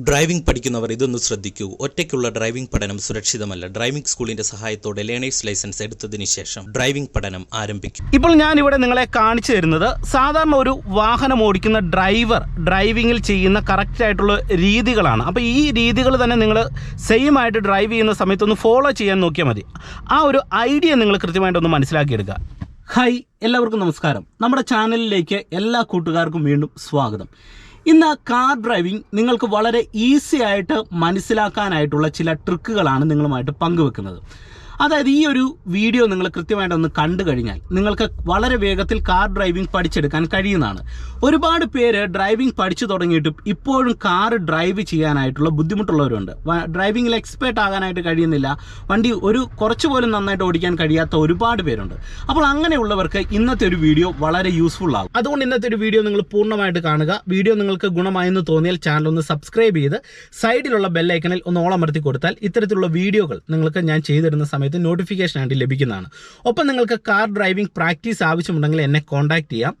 Driving പഠിക്കുന്നവർ ഇതൊന്ന് ശ്രദ്ധിക്കൂ. ഒറ്റയ്ക്കുള്ള driving പഠനം സുരക്ഷിതമല്ല. ഡ്രൈവിംഗ് സ്കൂളിന്റെ സഹായത്തോടെ ലേണേഴ്സ് ലൈസൻസ് എടുത്തതിന് ശേഷം ഡ്രൈവിംഗ് പഠനം ആരംഭിക്കും. ഇപ്പോൾ ഞാൻ ഇവിടെ നിങ്ങളെ കാണിച്ചു തരുന്നത് സാധാരണ ഒരു വാഹനം ഓടിക്കുന്ന ഡ്രൈവർ ഡ്രൈവിംഗിൽ ചെയ്യുന്ന കറക്റ്റ് ആയിട്ടുള്ള രീതികളാണ്. അപ്പോൾ ഈ രീതികൾ തന്നെ നിങ്ങൾ സെയിം ആയിട്ട് ഡ്രൈവ് ചെയ്യുന്ന സമയത്തൊന്ന് ഫോളോ ചെയ്യാൻ നോക്കിയാൽ മതി. ആ ഒരു ഐഡിയ നിങ്ങൾ കൃത്യമായിട്ടൊന്ന് മനസ്സിലാക്കിയെടുക്കുക. ഹായ്, എല്ലാവർക്കും നമസ്കാരം. നമ്മുടെ ചാനലിലേക്ക് എല്ലാ കൂട്ടുകാർക്കും വീണ്ടും സ്വാഗതം. ഇന്ന് കാർ ഡ്രൈവിംഗ് നിങ്ങൾക്ക് വളരെ ഈസി ആയിട്ട് മനസ്സിലാക്കാനായിട്ടുള്ള ചില ട്രിക്കുകളാണ് നിങ്ങളുമായിട്ട് പങ്കുവെക്കുന്നത്. അതായത് ഈ ഒരു വീഡിയോ നിങ്ങൾ കൃത്യമായിട്ടൊന്ന് കണ്ടു കഴിഞ്ഞാൽ നിങ്ങൾക്ക് വളരെ വേഗത്തിൽ കാർ ഡ്രൈവിംഗ് പഠിച്ചെടുക്കാൻ കഴിയുന്നതാണ്. ഒരുപാട് പേര് ഡ്രൈവിംഗ് പഠിച്ചു തുടങ്ങിയിട്ടും ഇപ്പോഴും കാർ ഡ്രൈവ് ചെയ്യാനായിട്ടുള്ള ബുദ്ധിമുട്ടുള്ളവരുണ്ട്. ഡ്രൈവിംഗിൽ എക്സ്പേർട്ട് ആകാനായിട്ട് കഴിയുന്നില്ല. വണ്ടി കുറച്ച് പോലും നന്നായിട്ട് ഓടിക്കാൻ കഴിയാത്ത ഒരുപാട് പേരുണ്ട്. അപ്പോൾ അങ്ങനെയുള്ളവർക്ക് ഇന്നത്തെ ഒരു വീഡിയോ വളരെ യൂസ്ഫുൾ ആകും. അതുകൊണ്ട് ഇന്നത്തെ ഒരു വീഡിയോ നിങ്ങൾ പൂർണ്ണമായിട്ട് കാണുക. വീഡിയോ നിങ്ങൾക്ക് ഗുണമായെന്ന് തോന്നിയാൽ ചാനൽ ഒന്ന് സബ്സ്ക്രൈബ് ചെയ്ത് സൈഡിലുള്ള ബെല്ലൈക്കണിൽ ഒന്ന് ഓളമർത്തി കൊടുത്താൽ ഇത്തരത്തിലുള്ള വീഡിയോകൾ നിങ്ങൾക്ക് ഞാൻ ചെയ്തിടുന്ന സമയത്ത് നോട്ടിഫിക്കേഷൻ ആയിട്ട് ലഭിക്കുന്നതാണ്. ഒപ്പം നിങ്ങൾക്ക് കാർ ഡ്രൈവിംഗ് പ്രാക്ടീസ് ആവശ്യമുണ്ടെങ്കിൽ എന്നെ കോൺടാക്ട് ചെയ്യാം.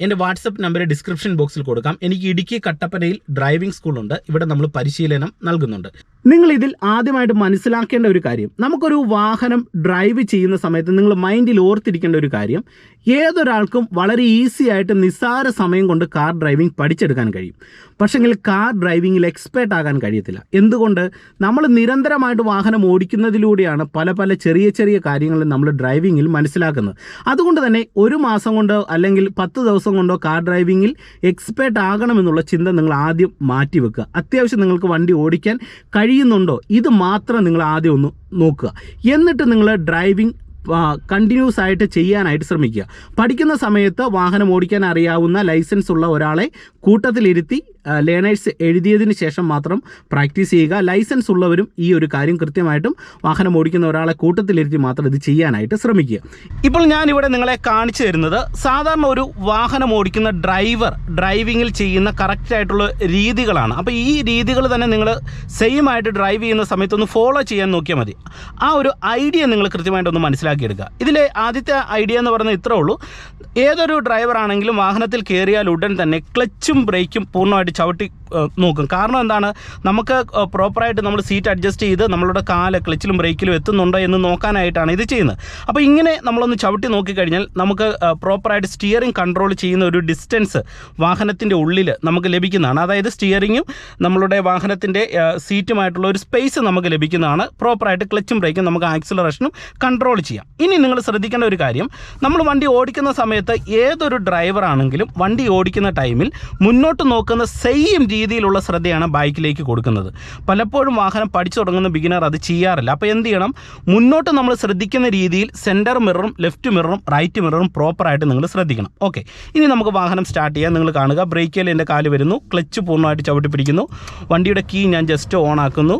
എൻ്റെ വാട്സപ്പ് നമ്പർ ഡിസ്ക്രിപ്ഷൻ ബോക്സിൽ കൊടുക്കാം. എനിക്ക് ഇടുക്കി കട്ടപ്പനയിൽ ഡ്രൈവിംഗ് സ്കൂളുണ്ട്. ഇവിടെ നമ്മൾ പരിശീലനം നൽകുന്നുണ്ട്. നിങ്ങൾ ഇതിൽ ആദ്യമായിട്ട് മനസ്സിലാക്കേണ്ട ഒരു കാര്യം, നമുക്കൊരു വാഹനം ഡ്രൈവ് ചെയ്യുന്ന സമയത്ത് നിങ്ങൾ മൈൻഡിൽ ഓർത്തിരിക്കേണ്ട ഒരു കാര്യം, ഏതൊരാൾക്കും വളരെ ഈസി ആയിട്ട് നിസ്സാര സമയം കൊണ്ട് കാർ ഡ്രൈവിംഗ് പഠിച്ചെടുക്കാൻ കഴിയും. പക്ഷെങ്കിൽ കാർ ഡ്രൈവിംഗിൽ എക്സ്പേർട്ട് ആകാൻ കഴിയത്തില്ല. എന്തുകൊണ്ട്? നമ്മൾ നിരന്തരമായിട്ട് വാഹനം ഓടിക്കുന്നതിലൂടെയാണ് പല പല ചെറിയ ചെറിയ കാര്യങ്ങൾ നമ്മൾ ഡ്രൈവിംഗിൽ മനസ്സിലാക്കുന്നത്. അതുകൊണ്ട് തന്നെ ഒരു മാസം കൊണ്ടോ അല്ലെങ്കിൽ 10 ദിവസം കൊണ്ടോ കാർ ഡ്രൈവിംഗിൽ എക്സ്പേർട്ട് ആകണമെന്നുള്ള ചിന്ത നിങ്ങൾ ആദ്യം മാറ്റിവെക്കുക. അത്യാവശ്യം നിങ്ങൾക്ക് വണ്ടി ഓടിക്കാൻ കഴിയുന്നുണ്ടോ, ഇത് മാത്രം നിങ്ങൾ ആദ്യം ഒന്ന് നോക്കുക. എന്നിട്ട് നിങ്ങൾ ഡ്രൈവിംഗ് കണ്ടിന്യൂസ് ആയിട്ട് ചെയ്യാനായിട്ട് ശ്രമിക്കുക. പഠിക്കുന്ന സമയത്ത് വാഹനം ഓടിക്കാൻ അറിയാവുന്ന ലൈസൻസ് ഉള്ള ഒരാളെ കൂട്ടത്തിലിരുത്തി ലേണേഴ്സ് എഴുതിയതിന് ശേഷം മാത്രം പ്രാക്ടീസ് ചെയ്യുക. ലൈസൻസ് ഉള്ളവരും ഈ ഒരു കാര്യം കൃത്യമായിട്ടും വാഹനം ഓടിക്കുന്ന ഒരാളെ കൂട്ടത്തിലിരുത്തി മാത്രം ഇത് ചെയ്യാനായിട്ട് ശ്രമിക്കുക. ഇപ്പോൾ ഞാനിവിടെ നിങ്ങളെ കാണിച്ചു തരുന്നത് സാധാരണ ഒരു വാഹനം ഓടിക്കുന്ന ഡ്രൈവർ ഡ്രൈവിങ്ങിൽ ചെയ്യുന്ന കറക്റ്റ് ആയിട്ടുള്ള രീതികളാണ്. അപ്പോൾ ഈ രീതികൾ തന്നെ നിങ്ങൾ സെയിം ആയിട്ട് ഡ്രൈവ് ചെയ്യുന്ന സമയത്തൊന്ന് ഫോളോ ചെയ്യാൻ നോക്കിയാൽ മതി. ആ ഒരു ഐഡിയ നിങ്ങൾ കൃത്യമായിട്ടൊന്ന് മനസ്സിലാക്കിയെടുക്കുക. ഇതിലെ ആദ്യത്തെ ഐഡിയ എന്ന് പറയുന്നത് ഇത്രേ ഉള്ളൂ. ഏതൊരു ഡ്രൈവർ ആണെങ്കിലും വാഹനത്തിൽ കയറിയാൽ ഉടൻ തന്നെ ക്ലച്ചും ബ്രേക്കും പൂർണ്ണമായിട്ട് ചവിട്ടി നോക്കും. കാരണം എന്താണ്? നമുക്ക് പ്രോപ്പറായിട്ട് നമ്മൾ സീറ്റ് അഡ്ജസ്റ്റ് ചെയ്ത് നമ്മളുടെ കാല് ക്ലച്ചിലും ബ്രേക്കിലും എത്തുന്നുണ്ടോ എന്ന് നോക്കാനായിട്ടാണ് ഇത് ചെയ്യുന്നത്. അപ്പോൾ ഇങ്ങനെ നമ്മളൊന്ന് ചവിട്ടി നോക്കിക്കഴിഞ്ഞാൽ നമുക്ക് പ്രോപ്പറായിട്ട് സ്റ്റിയറിംഗ് കൺട്രോൾ ചെയ്യുന്ന ഒരു ഡിസ്റ്റൻസ് വാഹനത്തിൻ്റെ ഉള്ളിൽ നമുക്ക് ലഭിക്കുന്നതാണ്. അതായത് സ്റ്റിയറിങ്ങും നമ്മളുടെ വാഹനത്തിൻ്റെ സീറ്റുമായിട്ടുള്ള ഒരു സ്പേസ് നമുക്ക് ലഭിക്കുന്നതാണ്. പ്രോപ്പറായിട്ട് ക്ലച്ചും ബ്രേക്കും നമുക്ക് ആക്സിലറേഷനും കൺട്രോൾ ചെയ്യാം. ഇനി നിങ്ങൾ ശ്രദ്ധിക്കേണ്ട ഒരു കാര്യം, നമ്മൾ വണ്ടി ഓടിക്കുന്ന സമയത്ത് ഏതൊരു ഡ്രൈവർ ആണെങ്കിലും വണ്ടി ഓടിക്കുന്ന ടൈമിൽ മുന്നോട്ട് നോക്കുന്ന സെയിം രീതിയിലുള്ള ശ്രദ്ധയാണ് ബൈക്കിലേക്ക് കൊടുക്കുന്നത്. പലപ്പോഴും വാഹനം പഠിച്ചു തുടങ്ങുന്ന ബിഗിനർ അത് ചെയ്യാറില്ല. അപ്പോൾ എന്ത് ചെയ്യണം? മുന്നോട്ട് നമ്മൾ ശ്രദ്ധിക്കുന്ന രീതിയിൽ സെൻറ്റർ മിററും ലെഫ്റ്റ് മിററും റൈറ്റ് മിററും പ്രോപ്പറായിട്ട് നിങ്ങൾ ശ്രദ്ധിക്കണം. ഓക്കെ, ഇനി നമുക്ക് വാഹനം സ്റ്റാർട്ട് ചെയ്യാം. നിങ്ങൾ കാണുക, ബ്രേക്കിൽ എൻ്റെ കാല് വരുന്നു, ക്ലച്ച് പൂർണ്ണമായിട്ട് ചവിട്ടി പിടിക്കുന്നു, വണ്ടിയുടെ കീ ഞാൻ ജസ്റ്റ് ഓൺ ആക്കുന്നു.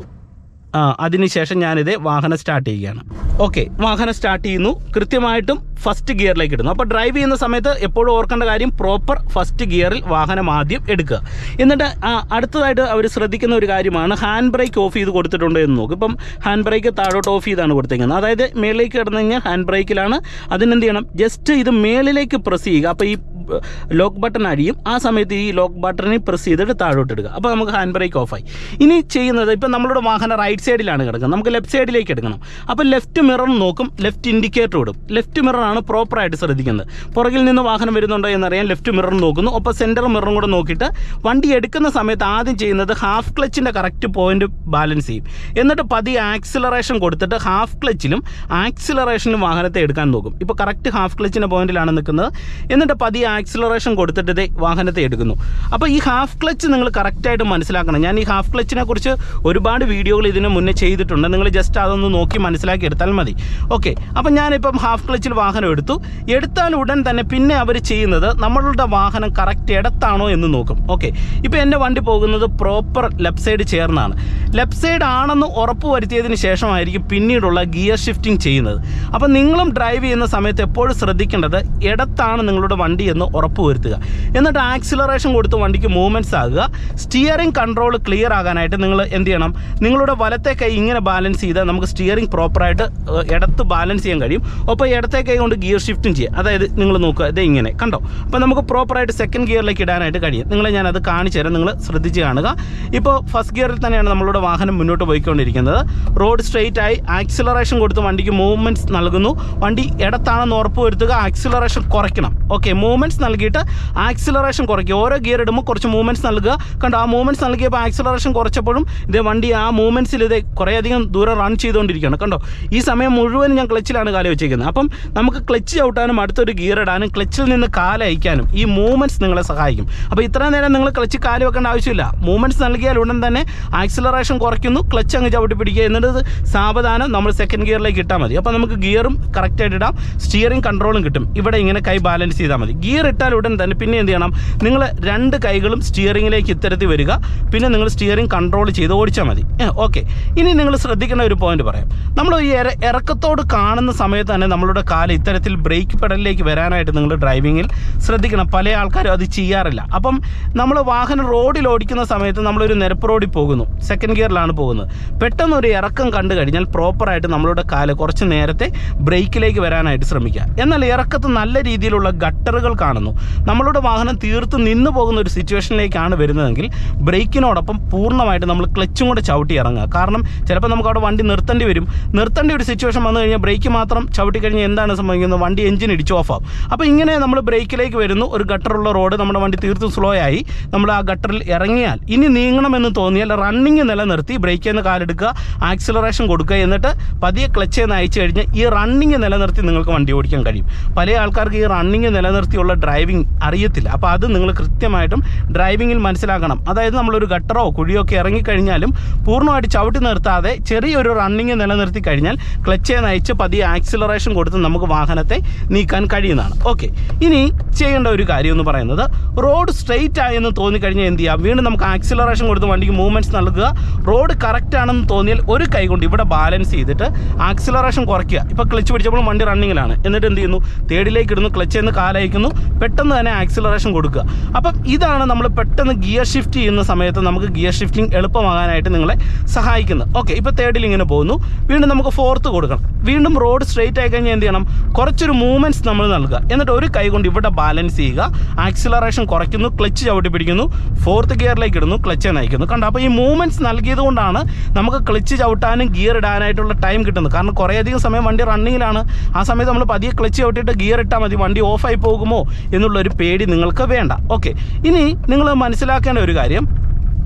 അതിനുശേഷം ഞാനിത് വാഹനം സ്റ്റാർട്ട് ചെയ്യുകയാണ്. ഓക്കെ, വാഹനം സ്റ്റാർട്ട് ചെയ്യുന്നു. കൃത്യമായിട്ടും ഫസ്റ്റ് ഗിയറിലേക്ക് ഇടുന്നു. അപ്പോൾ ഡ്രൈവ് ചെയ്യുന്ന സമയത്ത് എപ്പോഴും ഓർക്കേണ്ട കാര്യം, പ്രോപ്പർ ഫസ്റ്റ് ഗിയറിൽ വാഹനം ആദ്യം എടുക്കുക. എന്നിട്ട് അടുത്തതായിട്ട് അവർ ശ്രദ്ധിക്കുന്ന ഒരു കാര്യമാണ് ഹാൻഡ് ബ്രേക്ക് ഓഫ് ചെയ്ത് കൊടുത്തിട്ടുണ്ടോ എന്ന് നോക്കും. ഇപ്പം ഹാൻഡ് ബ്രേക്ക് താഴോട്ട് ഓഫ് ചെയ്താണ് കൊടുത്തേക്കുന്നത്. അതായത് മേളിലേക്ക് കിടന്നു കഴിഞ്ഞാൽ ഹാൻഡ് ബ്രേക്കിലാണ്. അതിനെന്ത് ചെയ്യണം? ജസ്റ്റ് ഇത് മേളിലേക്ക് പ്രസ് ചെയ്യുക. അപ്പോൾ ഈ ലോക്ക് ബട്ടൺ അടിയും. ആ സമയത്ത് ഈ ലോക്ക് ബട്ടണിൽ പ്രസ് ചെയ്തിട്ട് താഴോട്ട് ഇടുക. അപ്പോൾ നമുക്ക് ഹാൻഡ് ബ്രേക്ക് ഓഫായി. ഇനി ചെയ്യുന്നത്, ഇപ്പം നമ്മളുടെ വാഹനം റൈറ്റ് സൈഡിലാണ് കിടക്കുന്നത്, നമുക്ക് ലെഫ്റ്റ് സൈഡിലേക്ക് എടുക്കണം. അപ്പോൾ ലെഫ്റ്റ് മിറർ നോക്കും, ലെഫ്റ്റ് ഇൻഡിക്കേറ്റർ ഇടും. ലെഫ്റ്റ് മിററാണ് പ്രോപ്പറായിട്ട് ശ്രദ്ധിക്കുന്നത്. പുറകിൽ നിന്ന് വാഹനം വരുന്നുണ്ടോ എന്നറിയാൻ ലെഫ്റ്റ് മിറർ നോക്കുന്നു. ഒപ്പം സെൻറ്റർ മിററും കൂടെ നോക്കിയിട്ട് വണ്ടി എടുക്കുന്ന സമയത്ത് ആദ്യം ചെയ്യുന്നത് ഹാഫ് ക്ലച്ചിൻ്റെ കറക്റ്റ് പോയിന്റ് ബാലൻസ് ചെയ്യും. എന്നിട്ട് പതിയെ ആക്സിലറേഷൻ കൊടുത്തിട്ട് ഹാഫ് ക്ലച്ചിലും ആക്സിലറേഷനിലും വാഹനത്തെ എടുക്കാൻ നോക്കും. ഇപ്പോൾ കറക്റ്റ് ഹാഫ് ക്ലച്ചിൻ്റെ പോയിന്റിലാണ് നിൽക്കുന്നത്. എന്നിട്ട് പതിയെ ആക്സിലറേഷൻ കൊടുത്തിട്ട് ഇതേ വാഹനത്തെ എടുക്കുന്നു. അപ്പോൾ ഈ ഹാഫ് ക്ലച്ച് നിങ്ങൾ കറക്റ്റായിട്ട് മനസ്സിലാക്കണം. ഞാൻ ഈ ഹാഫ് ക്ലച്ചിനെ കുറിച്ച് ഒരുപാട് വീഡിയോകൾ ഇതിന് മുന്നേ ചെയ്തിട്ടുണ്ട്. നിങ്ങൾ ജസ്റ്റ് അതൊന്ന് നോക്കി മനസ്സിലാക്കി എടുത്താൽ മതി. ഓക്കെ, അപ്പം ഞാനിപ്പം ഹാഫ് ക്ലച്ചിൽ വാഹനം എടുത്താൽ ഉടൻ തന്നെ പിന്നെ അവർ ചെയ്യുന്നത് നമ്മളുടെ വാഹനം കറക്റ്റ് ഇടത്താണോ എന്ന് നോക്കും. ഓക്കെ, ഇപ്പോൾ എൻ്റെ വണ്ടി പോകുന്നത് പ്രോപ്പർ ലെഫ്റ്റ് സൈഡ് ചേർന്നാണ്. ലെഫ്റ്റ് സൈഡ് ആണെന്ന് ഉറപ്പ് വരുത്തിയതിന് ശേഷമായിരിക്കും പിന്നീടുള്ള ഗിയർ ഷിഫ്റ്റിംഗ് ചെയ്യുന്നത്. അപ്പം നിങ്ങളും ഡ്രൈവ് ചെയ്യുന്ന സമയത്ത് എപ്പോഴും ശ്രദ്ധിക്കേണ്ടത് ഇടത്താണ് നിങ്ങളുടെ വണ്ടി എന്ന് ആണെന്ന് ഉറപ്പ് വരുത്തുക. എന്നിട്ട് ആക്സിലറേഷൻ കൊടുത്ത് വണ്ടിക്ക് മൂവ്മെൻറ്റ്സ് ആകുക. സ്റ്റിയറിംഗ് കൺട്രോൾ ക്ലിയർ ആകാനായിട്ട് നിങ്ങൾ എന്ത് ചെയ്യണം, നിങ്ങളുടെ വലത്തെ കൈ ഇങ്ങനെ ബാലൻസ് ചെയ്താൽ നമുക്ക് സ്റ്റിയറിംഗ് പ്രോപ്പറായിട്ട് ഇടത്ത് ബാലൻസ് ചെയ്യാൻ കഴിയും. ഒപ്പം ഇടത്തെ കൈ കൊണ്ട് ഗിയർ ഷിഫ്റ്റും ചെയ്യാം. അതായത് നിങ്ങൾ നോക്കുക, ഇത് ഇങ്ങനെ കണ്ടോ. അപ്പോൾ നമുക്ക് പ്രോപ്പറായിട്ട് സെക്കൻഡ് ഗിയറിലേക്ക് ഇടാനായിട്ട് കഴിയും. നിങ്ങളെ ഞാനത് കാണിച്ചു തരാം, നിങ്ങൾ ശ്രദ്ധിച്ച് കാണുക. ഇപ്പോൾ ഫസ്റ്റ് ഗിയറിൽ തന്നെയാണ് നമ്മളുടെ വാഹനം മുന്നോട്ട് പോയിക്കൊണ്ടിരിക്കുന്നത്. റോഡ് സ്ട്രെയിറ്റ് ആയി ആക്സിലറേഷൻ കൊടുത്ത് വണ്ടിക്ക് മൂവ്മെൻറ്റ്സ് നൽകുന്നു. വണ്ടി ഇടത്താണെന്ന് ഉറപ്പ് വരുത്തുക. ആക്സിലറേഷൻ കുറയ്ക്കണം. ഓക്കെ, മൂവ്മെൻറ്റ്സ് നൽകിയിട്ട് ആക്സിലറേഷൻ കുറയ്ക്കുക. ഓരോ ഗിയർ ഇടുമ്പോൾ കുറച്ച് മൂവ്മെൻറ്റ്സ് നൽകുക. കണ്ടോ, ആ മൂവ്മെൻറ്റ്സ് നൽകിയപ്പോൾ ആക്സിലറേഷൻ കുറച്ചപ്പോഴും ഇതേ വണ്ടി ആ മൂവ്മെൻറ്റ്സിൽ ഇതേ കുറേയധികം ദൂരം റൺ ചെയ്തുകൊണ്ടിരിക്കുകയാണ്. കണ്ടോ, ഈ സമയം മുഴുവൻ ഞാൻ ക്ലച്ചിലാണ് കാല് വെച്ചിരിക്കുന്നത്. അപ്പം നമുക്ക് ക്ലച്ച് ചവിട്ടാനും അടുത്തൊരു ഗിയർ ഇടാനും ക്ലച്ചിൽ നിന്ന് കാല് അയക്കാനും ഈ മൂവ്മെൻറ്റ്സ് നിങ്ങളെ സഹായിക്കും. അപ്പോൾ ഇത്ര നേരം നിങ്ങൾ ക്ലച്ച് കാല് വെക്കേണ്ട ആവശ്യമില്ല. മൂവ്മെൻറ്റ്സ് നൽകിയാൽ ഉടൻ തന്നെ ആക്സിലറേഷൻ കുറയ്ക്കുന്നു, ക്ലച്ച് അങ്ങ് ചവിട്ടി പിടിക്കുക. എന്നിട്ട് സാവധാനം നമ്മൾ സെക്കൻഡ് ഗിയറിലേക്ക് ഇട്ടാൽ മതി. അപ്പോൾ നമുക്ക് ഗിയറും കറക്റ്റായിട്ട് ഇടാം, സ്റ്റിയറിംഗ് കൺട്രോളും കിട്ടും. ഇവിടെ ഇങ്ങനെ കൈ ബാലൻസ് ചെയ്താൽ മതി. ഗിയർ ഇട്ടാൽ ഉടൻ തന്നെ പിന്നെ എന്ത് ചെയ്യണം, നിങ്ങൾ രണ്ട് കൈകളും സ്റ്റിയറിംഗിലേക്ക് ഇത്തരത്തിൽ വരിക. പിന്നെ നിങ്ങൾ സ്റ്റിയറിംഗ് കൺട്രോൾ ചെയ്ത് ഓടിച്ചാൽ മതി. ഓക്കെ, ഇനി നിങ്ങൾ ശ്രദ്ധിക്കേണ്ട ഒരു പോയിന്റ് പറയാം. നമ്മൾ ഈ ഇറക്കത്തോട് കാണുന്ന സമയത്ത് തന്നെ നമ്മളുടെ കാല് ഇത്തരത്തിൽ ബ്രേക്ക് പെഡലിലേക്ക് വരാനായിട്ട് നിങ്ങൾ ഡ്രൈവിങ്ങിൽ ശ്രദ്ധിക്കണം. പല ആൾക്കാരും അത് ചെയ്യാറില്ല. അപ്പം നമ്മൾ വാഹനം റോഡിൽ ഓടിക്കുന്ന സമയത്ത് നമ്മളൊരു നിരപ്പ് റോഡിൽ പോകുന്നു, സെക്കൻഡ് ഗിയറിലാണ് പോകുന്നത്. പെട്ടെന്ന് ഒരു ഇറക്കം കണ്ടു കഴിഞ്ഞാൽ പ്രോപ്പറായിട്ട് നമ്മളുടെ കാല് കുറച്ച് നേരത്തെ ബ്രേക്കിലേക്ക് വരാനായിട്ട് ശ്രമിക്കുക. എന്നാൽ ഇറക്കത്ത് നല്ല രീതിയിലുള്ള ഗട്ടറുകൾ കാണുന്നു, നമ്മളുടെ വാഹനം തീർത്ത് നിന്ന് പോകുന്ന ഒരു സിറ്റുവേഷനിലേക്കാണ് വരുന്നതെങ്കിൽ ബ്രേക്കിനോടൊപ്പം പൂർണ്ണമായിട്ട് നമ്മൾ ക്ലച്ചും കൂടെ ചവിട്ടി ഇറങ്ങുക. കാരണം ചിലപ്പോൾ നമുക്ക് അവിടെ വണ്ടി നിർത്തേണ്ടി വരും. നിർത്തേണ്ട ഒരു സിറ്റുവേഷൻ വന്നു കഴിഞ്ഞാൽ ബ്രേക്ക് മാത്രം ചവിട്ടി കഴിഞ്ഞാൽ എന്താണ് സംഭവിക്കുന്നത്, വണ്ടി എഞ്ചിൻ ഇടിച്ച് ഓഫ് ആവും. അപ്പോൾ ഇങ്ങനെ നമ്മൾ ബ്രേക്കിലേക്ക് വരുന്നു, ഒരു ഗട്ടറുള്ള റോഡ്, നമ്മുടെ വണ്ടി തീർത്തും സ്ലോ ആയി, നമ്മൾ ആ ഗട്ടറിൽ ഇറങ്ങിയാൽ ഇനി നീങ്ങണമെന്ന് തോന്നിയാൽ റണ്ണിങ് നിലനിർത്തി ബ്രേക്കിൽ നിന്ന് കാലെടുക്കുക, ആക്സിലറേഷൻ കൊടുക്കുക. എന്നിട്ട് പതിയെ ക്ലച്ച് എന്ന് അയച്ചു കഴിഞ്ഞാൽ ഈ റണ്ണിങ് നിലനിർത്തി നിങ്ങൾക്ക് വണ്ടി ഓടിക്കാൻ കഴിയും. പല ആൾക്കാർക്ക് ഈ റണ്ണിങ് നിലനിർത്തിയുള്ള ഡ്രൈവിംഗ് അറിയത്തില്ല. അപ്പോൾ അത് നിങ്ങൾ കൃത്യമായിട്ടും ഡ്രൈവിങ്ങിൽ മനസ്സിലാക്കണം. അതായത് നമ്മളൊരു ഗട്ടറോ കുഴിയോ ഒക്കെ ഇറങ്ങിക്കഴിഞ്ഞാലും പൂർണ്ണമായിട്ട് ചവിട്ടി നിർത്താതെ ചെറിയൊരു റണ്ണിങ് നിലനിർത്തി കഴിഞ്ഞാൽ ക്ലച്ച് നയിച്ച് പതിയെ ആക്സിലറേഷൻ കൊടുത്ത് നമുക്ക് വാഹനത്തെ നീക്കാൻ കഴിയുന്നതാണ്. ഓക്കെ, ഇനി ചെയ്യേണ്ട ഒരു കാര്യം എന്ന് പറയുന്നത്, റോഡ് സ്ട്രെയിറ്റ് ആയെന്ന് തോന്നിക്കഴിഞ്ഞാൽ എന്ത് ചെയ്യാം, വീണ്ടും നമുക്ക് ആക്സിലറേഷൻ കൊടുത്ത് വണ്ടിക്ക് മൂവ്മെൻറ്റ്സ് നൽകുക. റോഡ് കറക്റ്റ് ആണെന്ന് തോന്നിയാൽ ഒരു കൈ കൊണ്ട് ഇവിടെ ബാലൻസ് ചെയ്തിട്ട് ആക്സിലറേഷൻ കുറയ്ക്കുക. ഇപ്പോൾ ക്ലച്ച് പിടിച്ചപ്പോൾ വണ്ടി റണ്ണിങ്ങിലാണ്. എന്നിട്ട് എന്ത് ചെയ്യുന്നു, തേർഡിലേക്ക് ഇടുന്നു, ക്ലച്ച് എന്ന് കാലയക്കുന്നു, പെട്ടെന്ന് തന്നെ ആക്സിലറേഷൻ കൊടുക്കുക. അപ്പം ഇതാണ് നമ്മൾ പെട്ടെന്ന് ഗിയർ ഷിഫ്റ്റ് ചെയ്യുന്ന സമയത്ത് നമുക്ക് ഗിയർ ഷിഫ്റ്റിംഗ് എളുപ്പമാകാനായിട്ട് നിങ്ങളെ സഹായിക്കുന്നത്. ഓക്കെ, ഇപ്പോൾ തേർഡിൽ ഇങ്ങനെ പോകുന്നു, വീണ്ടും നമുക്ക് ഫോർത്ത് കൊടുക്കണം. വീണ്ടും റോഡ് സ്ട്രെയിറ്റ് ആയി കഴിഞ്ഞാൽ എന്ത് ചെയ്യണം, കുറച്ചൊരു മൂവ്മെൻറ്റ്സ് നമ്മൾ നൽകുക. എന്നിട്ട് ഒരു കൈ കൊണ്ട് ഇവിടെ ബാലൻസ് ചെയ്യുക, ആക്സിലറേഷൻ കുറയ്ക്കുന്നു, ക്ലച്ച് ചവിട്ടി പിടിക്കുന്നു, ഫോർത്ത് ഗിയറിലേക്ക് ഇടുന്നു, ക്ലച്ച് നയിക്കുന്നു. കണ്ടോ, അപ്പോൾ ഈ മൂവ്മെൻറ്റ്സ് നൽകിയത് കൊണ്ടാണ് നമുക്ക് ക്ലച്ച് ചവിട്ടാനും ഗിയർ ഇടാനായിട്ടുള്ള ടൈം കിട്ടുന്നത്. കാരണം കുറേയധികം സമയം വണ്ടി റണ്ണിങ്ങിലാണ്. ആ സമയത്ത് നമ്മൾ പതിയെ ക്ലച്ച് ചവിട്ടിയിട്ട് ഗിയർ ഇട്ടാൽ മതി, വണ്ടി ഓഫായി പോകുമോ എന്നുള്ളൊരു പേടി നിങ്ങൾക്ക് വേണ്ട. ഓക്കെ, ഇനി നിങ്ങൾ മനസ്സിലാക്കേണ്ട ഒരു കാര്യം,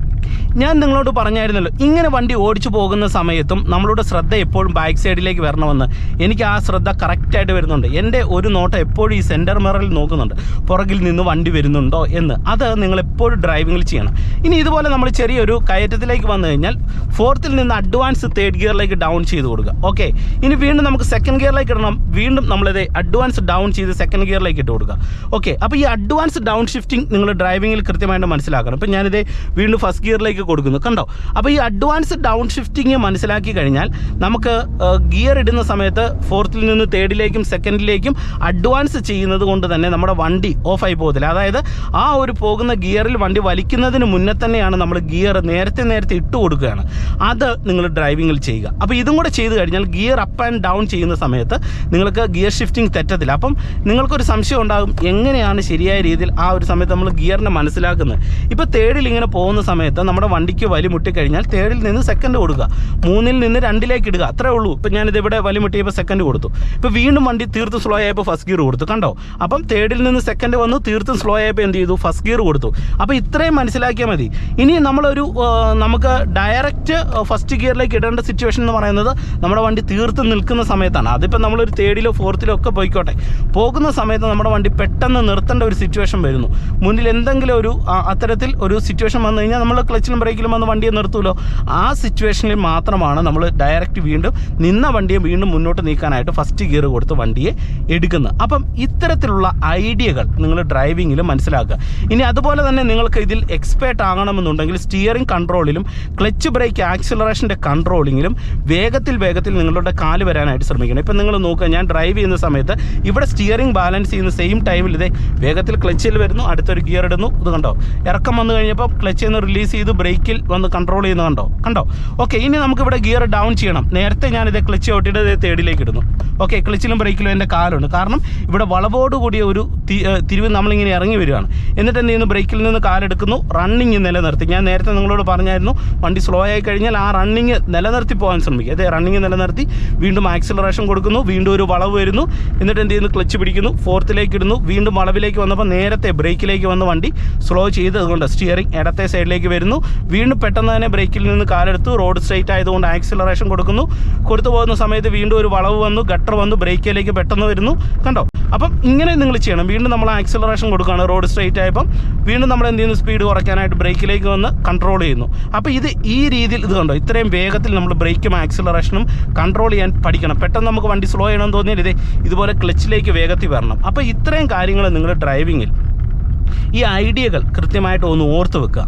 ഞാൻ നിങ്ങളോട് പറഞ്ഞായിരുന്നല്ലോ, ഇങ്ങനെ വണ്ടി ഓടിച്ചു പോകുന്ന സമയത്തും നമ്മളുടെ ശ്രദ്ധ എപ്പോഴും ബാക്ക് സൈഡിലേക്ക് വരണമെന്ന്. എനിക്ക് ആ ശ്രദ്ധ കറക്റ്റായിട്ട് വരുന്നുണ്ട്. എൻ്റെ ഒരു നോട്ടം എപ്പോഴും ഈ സെൻറ്റർ മിററിൽ നോക്കുന്നുണ്ട്, പുറകിൽ നിന്ന് വണ്ടി വരുന്നുണ്ടോ എന്ന്. അത് നിങ്ങൾ എപ്പോഴും ഡ്രൈവിങ്ങിൽ ചെയ്യണം. ഇനി ഇതുപോലെ നമ്മൾ ചെറിയൊരു കയറ്റത്തിലേക്ക് വന്നു കഴിഞ്ഞാൽ ഫോർത്തിൽ നിന്ന് അഡ്വാൻസ് തേർഡ് ഗിയറിലേക്ക് ഡൗൺ ചെയ്ത് കൊടുക്കുക. ഓക്കെ, ഇനി വീണ്ടും നമുക്ക് സെക്കൻഡ് ഗിയറിലേക്ക് ഇടണം. വീണ്ടും നമ്മളിത് അഡ്വാൻസ് ഡൗൺ ചെയ്ത് സെക്കൻഡ് ഗിയറിലേക്ക് ഇട്ട് കൊടുക്കുക. ഓക്കെ, അപ്പോൾ ഈ അഡ്വാൻസ് ഡൗൺ ഷിഫ്റ്റിംഗ് നിങ്ങൾ ഡ്രൈവിങ്ങിൽ കൃത്യമായിട്ട് മനസ്സിലാക്കണം. ഇപ്പോൾ ഞാനിത് വീണ്ടും ഫസ്റ്റ് ഗിയറിലേക്ക് കൊടുക്കുന്നു. കണ്ടോ, അപ്പോൾ ഈ അഡ്വാൻസ് ഡൗൺ ഷിഫ്റ്റിംഗ് മനസ്സിലാക്കി കഴിഞ്ഞാൽ നമുക്ക് ഗിയർ ഇടുന്ന സമയത്ത് ഫോർത്തിൽ നിന്ന് തേർഡിലേക്കും സെക്കൻഡിലേക്കും അഡ്വാൻസ് ചെയ്യുന്നത് കൊണ്ട് തന്നെ നമ്മുടെ വണ്ടി ഓഫായി പോകത്തില്ല. അതായത് ആ ഒരു പോകുന്ന ഗിയറിൽ വണ്ടി വലിക്കുന്നതിന് മുന്നേ തന്നെയാണ് നമ്മൾ ഗിയർ നേരത്തെ ഇട്ട് കൊടുക്കുകയാണ്. അത് നിങ്ങൾ ഡ്രൈവിങ്ങിൽ ചെയ്യുക. അപ്പോൾ ഇതും കൂടെ ചെയ്ത് കഴിഞ്ഞാൽ ഗിയർ അപ്പ് ആൻഡ് ഡൗൺ ചെയ്യുന്ന സമയത്ത് നിങ്ങൾക്ക് ഗിയർ ഷിഫ്റ്റിംഗ് തെറ്റത്തില്ല. അപ്പം നിങ്ങൾക്കൊരു സംശയം ഉണ്ടാകും, എങ്ങനെയാണ് ശരിയായ രീതിയിൽ ആ ഒരു സമയത്ത് നമ്മൾ ഗിയറിനെ മനസ്സിലാക്കുന്നത്. ഇപ്പോൾ തേർഡിൽ ഇങ്ങനെ പോകുന്ന സമയത്ത് നമ്മുടെ വണ്ടിക്ക് വലി മുട്ടിക്കഴിഞ്ഞാൽ തേർഡിൽ നിന്ന് സെക്കൻഡ് കൊടുക്കുക, 3-ൽ നിന്ന് 2-ലേക്ക് ഇടുക, അത്രേ ഉള്ളൂ. ഇപ്പോൾ ഞാനിത് ഇവിടെ വലി മുട്ടിയപ്പോൾ സെക്കൻഡ് കൊടുത്തു. ഇപ്പോൾ വീണ്ടും വണ്ടി തീർത്തും സ്ലോ ആയപ്പോൾ ഫസ്റ്റ് ഗിയർ കൊടുത്തു. കണ്ടോ, അപ്പം തേർഡിൽ നിന്ന് സെക്കൻഡ് വന്നു, തീർത്തും സ്ലോ ആയപ്പോൾ എന്ത് ചെയ്തു, ഫസ്റ്റ് ഗിയർ കൊടുത്തു. അപ്പോൾ ഇത്രയും മനസ്സിലാക്കിയാൽ മതി. ഇനി നമുക്ക് ഡയറക്റ്റ് ഫസ്റ്റ് ഗിയറിലേക്ക് ഇടേണ്ട സിറ്റുവേഷൻ എന്ന് പറയുന്നത് നമ്മുടെ വണ്ടി തീർത്ത് നിൽക്കുന്ന സമയത്താണ്. അതിപ്പോൾ നമ്മളൊരു തേർഡിലോ ഫോർത്തിലോ ഒക്കെ പോയിക്കോട്ടെ, പോകുന്ന സമയത്ത് നമ്മുടെ വണ്ടി പെട്ടെന്ന് നിർത്തേണ്ട ഒരു സിറ്റുവേഷൻ വരുന്നു. മുന്നിൽ എന്തെങ്കിലും ഒരു അത്തരത്തിൽ ഒരു സിറ്റുവേഷൻ വന്നു കഴിഞ്ഞാൽ നമ്മൾ ക്ലച്ചിൽ ക്ലച്ചിലും ബ്രേക്കിലും വന്ന് വണ്ടിയെ നിർത്തുമല്ലോ. ആ സിറ്റുവേഷനിൽ മാത്രമാണ് നമ്മൾ ഡയറക്റ്റ് വീണ്ടും നിന്ന വണ്ടിയെ വീണ്ടും മുന്നോട്ട് നീക്കാനായിട്ട് ഫസ്റ്റ് ഗിയർ കൊടുത്ത് വണ്ടിയെ എടുക്കുന്നത്. അപ്പം ഇത്തരത്തിലുള്ള ഐഡിയകൾ നിങ്ങൾ ഡ്രൈവിങ്ങിൽ മനസ്സിലാക്കുക. ഇനി അതുപോലെ തന്നെ നിങ്ങൾക്ക് ഇതിൽ എക്സ്പേർട്ട് ആകണമെന്നുണ്ടെങ്കിൽ സ്റ്റിയറിംഗ് കൺട്രോളിലും ക്ലച്ച് ബ്രേക്ക് ആക്സിലറേഷൻ്റെ കൺട്രോളിങ്ങിലും വേഗത്തിൽ നിങ്ങളുടെ കാല് വരാനായിട്ട് ശ്രമിക്കണം. ഇപ്പം നിങ്ങൾ നോക്കുക, ഞാൻ ഡ്രൈവ് ചെയ്യുന്ന സമയത്ത് ഇവിടെ സ്റ്റിയറിംഗ് ബാലൻസ് ചെയ്യുന്ന സെയിം ടൈമിൽ ഇതേ വേഗത്തിൽ ക്ലച്ചിൽ വരുന്നു, അടുത്തൊരു ഗിയർ ഇടുന്നു. ഇത് കണ്ടോ, ഇറക്കം വന്നു കഴിഞ്ഞപ്പോൾ ക്ലച്ചിൽ നിന്ന് റിലീസ് ചെയ്ത് ബ്രേക്കിൽ വന്ന് കൺട്രോൾ ചെയ്യുന്നത് കണ്ടോ. ഓക്കെ, ഇനി നമുക്കിവിടെ ഗിയർ ഡൗൺ ചെയ്യണം. നേരത്തെ ഞാനിത് ക്ലച്ച് ഔട്ടിട്ട് ഇത് തേർഡിലേക്ക് ഇടുന്നു. ഓക്കെ, ക്ലച്ചിലും ബ്രേക്കിലും എൻ്റെ കാലുണ്ട്. കാരണം ഇവിടെ വളവോട് കൂടിയ ഒരു തിരിവ് നമ്മളിങ്ങനെ ഇറങ്ങി വരികയാണ്. എന്നിട്ട് എന്ത് ചെയ്യുന്നു, ബ്രേക്കിൽ നിന്ന് കാലെടുക്കുന്നു, റണ്ണിങ് നിലനിർത്തി. ഞാൻ നേരത്തെ നിങ്ങളോട് പറഞ്ഞായിരുന്നു, വണ്ടി സ്ലോ ആയി കഴിഞ്ഞാൽ ആ റണ്ണിങ് നിലനിർത്തി പോകാൻ ശ്രമിക്കുക. അതെ, റണ്ണിങ് നിലനിർത്തി വീണ്ടും ആക്സിലറേഷൻ കൊടുക്കുന്നു, വീണ്ടും ഒരു വളവ് വരുന്നു, എന്നിട്ട് എന്ത് ചെയ്യുന്നു, ക്ലച്ച് പിടിക്കുന്നു, ഫോർത്തിലേക്ക് ഇടുന്നു, വീണ്ടും വളവിലേക്ക് വന്നപ്പോൾ നേരത്തെ ബ്രേക്കിലേക്ക് വന്ന് വണ്ടി സ്ലോ ചെയ്തതുകൊണ്ട് സ്റ്റിയറിംഗ് ഇടത്തെ സൈഡിലേക്ക് വരുന്നു. വീണ്ടും പെട്ടെന്ന് തന്നെ ബ്രേക്കിൽ നിന്ന് കാലെടുത്തു, റോഡ് സ്ട്രൈറ്റ് ആയതുകൊണ്ട് ആക്സിലറേഷൻ കൊടുക്കുന്നു. കൊടുത്തു പോകുന്ന സമയത്ത് വീണ്ടും ഒരു വളവ് വന്നു, ഗട്ടർ വന്നു, ബ്രേക്കിലേക്ക് പെട്ടെന്ന് വരുന്നു. കണ്ടോ, അപ്പം ഇങ്ങനെ നിങ്ങൾ ചെയ്യണം. വീണ്ടും നമ്മൾ ആക്സിലറേഷൻ കൊടുക്കുകയാണ്, റോഡ് സ്ട്രൈറ്റ് ആയപ്പം വീണ്ടും നമ്മൾ എന്ത് ചെയ്യുന്നു, സ്പീഡ് കുറയ്ക്കാനായിട്ട് ബ്രേക്കിലേക്ക് വന്ന് കൺട്രോൾ ചെയ്യുന്നു. അപ്പോൾ ഇത് ഈ രീതിയിൽ ഇത് കണ്ടോ, ഇത്രയും വേഗത്തിൽ നമ്മൾ ബ്രേക്കും ആക്സിലറേഷനും കൺട്രോൾ ചെയ്യാൻ പഠിക്കണം. പെട്ടെന്ന് നമുക്ക് വണ്ടി സ്ലോ ചെയ്യണമെന്ന് തോന്നിയാൽ ഇതുപോലെ ക്ലച്ചിലേക്ക് വേഗത്തിൽ വരണം. അപ്പോൾ ഇത്രയും കാര്യങ്ങൾ നിങ്ങൾ ഡ്രൈവിങ്ങിൽ ഈ ഐഡിയകൾ കൃത്യമായിട്ട് ഒന്ന് ഓർത്ത് വെക്കുക.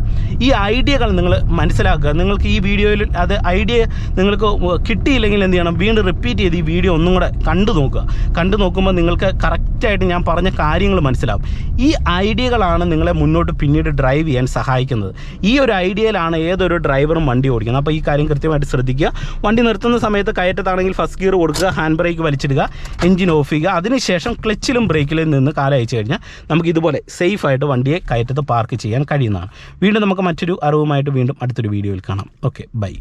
ഈ ഐഡിയകൾ നിങ്ങൾ മനസ്സിലാക്കുക. നിങ്ങൾക്ക് ഈ വീഡിയോയിൽ അത് ഐഡിയ നിങ്ങൾക്ക് കിട്ടിയില്ലെങ്കിൽ എന്ത് ചെയ്യണം, വീണ്ടും റിപ്പീറ്റ് ചെയ്ത് ഈ വീഡിയോ ഒന്നും കൂടെ കണ്ടു നോക്കുമ്പോൾ നിങ്ങൾക്ക് കറക്റ്റായിട്ട് ഞാൻ പറഞ്ഞ കാര്യങ്ങൾ മനസ്സിലാവും. ഈ ഐഡിയകളാണ് നിങ്ങളെ മുന്നോട്ട് പിന്നീട് ഡ്രൈവ് ചെയ്യാൻ സഹായിക്കുന്നത്. ഈ ഒരു ഐഡിയയിലാണ് ഏതൊരു ഡ്രൈവറും വണ്ടി ഓടിക്കുന്നത്. അപ്പോൾ ഈ കാര്യം കൃത്യമായിട്ട് ശ്രദ്ധിക്കുക. വണ്ടി നിർത്തുന്ന സമയത്ത് കയറ്റത്താണെങ്കിൽ ഫസ്റ്റ് ഗിയർ കൊടുക്കുക, ഹാൻഡ് ബ്രേക്ക് വലിച്ചിടുക, എഞ്ചിൻ ഓഫ് ചെയ്യുക. അതിനുശേഷം ക്ലച്ചിലും ബ്രേക്കിലും നിന്ന് കാലയച്ചു കഴിഞ്ഞാൽ നമുക്ക് ഇതുപോലെ സേഫ് ആയിട്ട് വണ്ടിയെ കയറ്റത്ത് പാർക്ക് ചെയ്യാൻ കഴിയുന്നതാണ്. വീണ്ടും നമുക്ക് മറ്റൊരു അറിവുമായിട്ട് വീണ്ടും അടുത്തൊരു വീഡിയോയിൽ കാണാം. Okay, by.